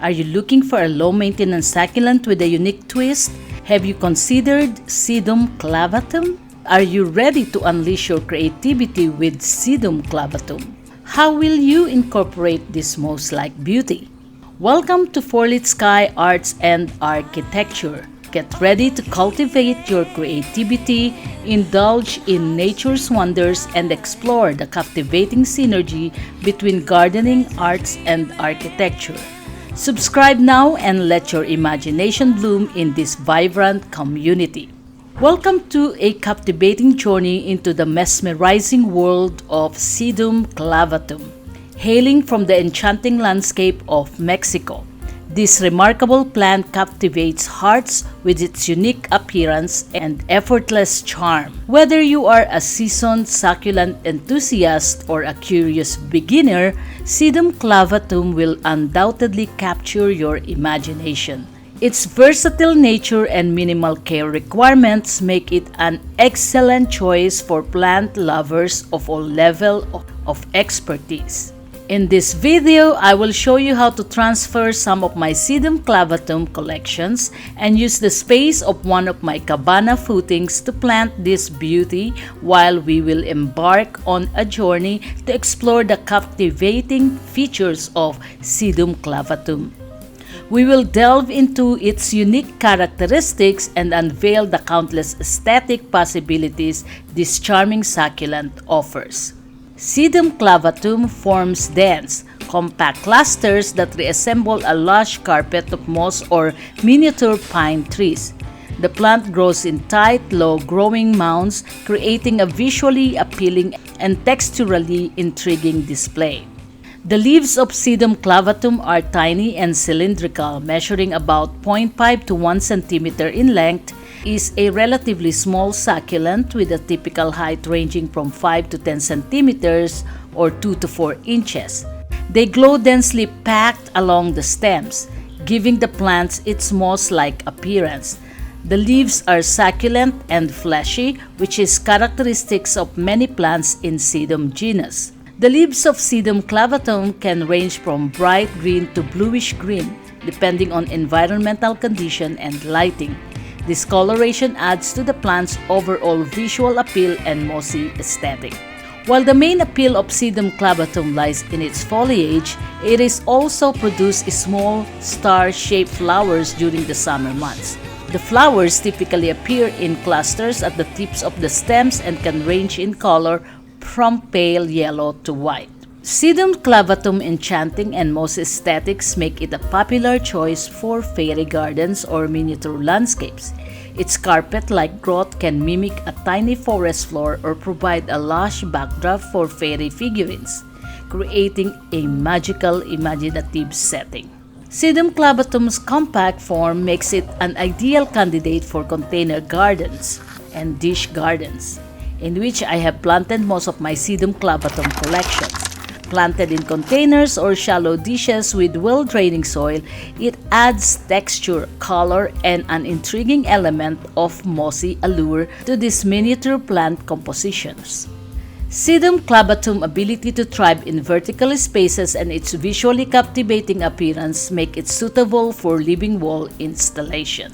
Are you looking for a low-maintenance succulent with a unique twist? Have you considered Sedum Clavatum? Are you ready to unleash your creativity with Sedum Clavatum? How will you incorporate this moss-like beauty? Welcome to Four-Lit Sky Arts and Architecture. Get ready to cultivate your creativity, indulge in nature's wonders, and explore the captivating synergy between gardening, arts, and architecture. Subscribe now and let your imagination bloom in this vibrant community. Welcome to a captivating journey into the mesmerizing world of Sedum Clavatum, hailing from the enchanting landscape of Mexico. This remarkable plant captivates hearts with its unique appearance and effortless charm. Whether you are a seasoned succulent enthusiast or a curious beginner, Sedum Clavatum will undoubtedly capture your imagination. Its versatile nature and minimal care requirements make it an excellent choice for plant lovers of all levels of expertise. In this video, I will show you how to transfer some of my Sedum Clavatum collections and use the space of one of my cabana footings to plant this beauty while we will embark on a journey to explore the captivating features of Sedum Clavatum. We will delve into its unique characteristics and unveil the countless aesthetic possibilities this charming succulent offers. Sedum Clavatum forms dense, compact clusters that resemble a lush carpet of moss or miniature pine trees. The plant grows in tight, low-growing mounds, creating a visually appealing and texturally intriguing display. The leaves of Sedum Clavatum are tiny and cylindrical, measuring about 0.5 to 1 centimeter in length. Is a relatively small succulent with a typical height ranging from 5 to 10 centimeters or 2 to 4 inches. They grow densely packed along the stems, giving the plants its moss-like appearance. The leaves are succulent and fleshy, which is characteristics of many plants in Sedum genus. The leaves of Sedum Clavatum can range from bright green to bluish green, depending on environmental condition and lighting. This coloration adds to the plant's overall visual appeal and mossy aesthetic. While the main appeal of Sedum Clavatum lies in its foliage, it is also produces small, star-shaped flowers during the summer months. The flowers typically appear in clusters at the tips of the stems and can range in color from pale yellow to white. Sedum Clavatum enchanting and moss aesthetics make it a popular choice for fairy gardens or miniature landscapes. Its carpet-like growth can mimic a tiny forest floor or provide a lush backdrop for fairy figurines, creating a magical, imaginative setting. Sedum Clavatum's compact form makes it an ideal candidate for container gardens and dish gardens, in which I have planted most of my Sedum Clavatum collections. Planted in containers or shallow dishes with well-draining soil, it adds texture, color, and an intriguing element of mossy allure to these miniature plant compositions. Sedum Clavatum's ability to thrive in vertical spaces and its visually captivating appearance make it suitable for living wall installation.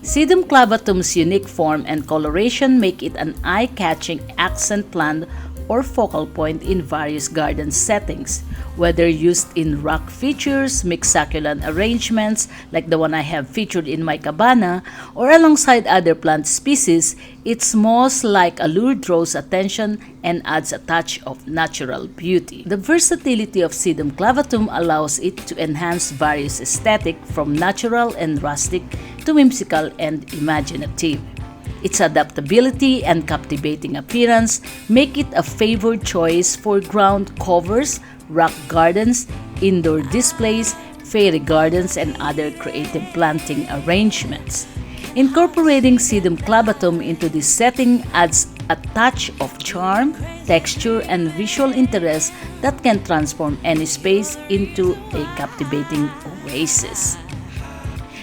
Sedum Clavatum's unique form and coloration make it an eye-catching accent plant or focal point in various garden settings, whether used in rock features, mixed succulent arrangements like the one I have featured in my cabana, or alongside other plant species. Its moss-like allure draws attention and adds a touch of natural beauty. The versatility of Sedum Clavatum allows it to enhance various aesthetics from natural and rustic to whimsical and imaginative. Its adaptability and captivating appearance make it a favored choice for ground covers, rock gardens, indoor displays, fairy gardens, and other creative planting arrangements. Incorporating Sedum Clavatum into this setting adds a touch of charm, texture, and visual interest that can transform any space into a captivating oasis.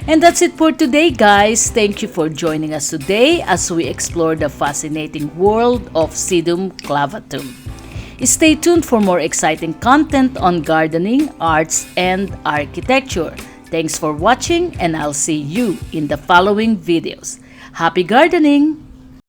And that's it for today, guys. Thank you for joining us today as we explore the fascinating world of Sedum Clavatum. Stay tuned for more exciting content on gardening, arts, and architecture. Thanks for watching, and I'll see you in the following videos. Happy gardening!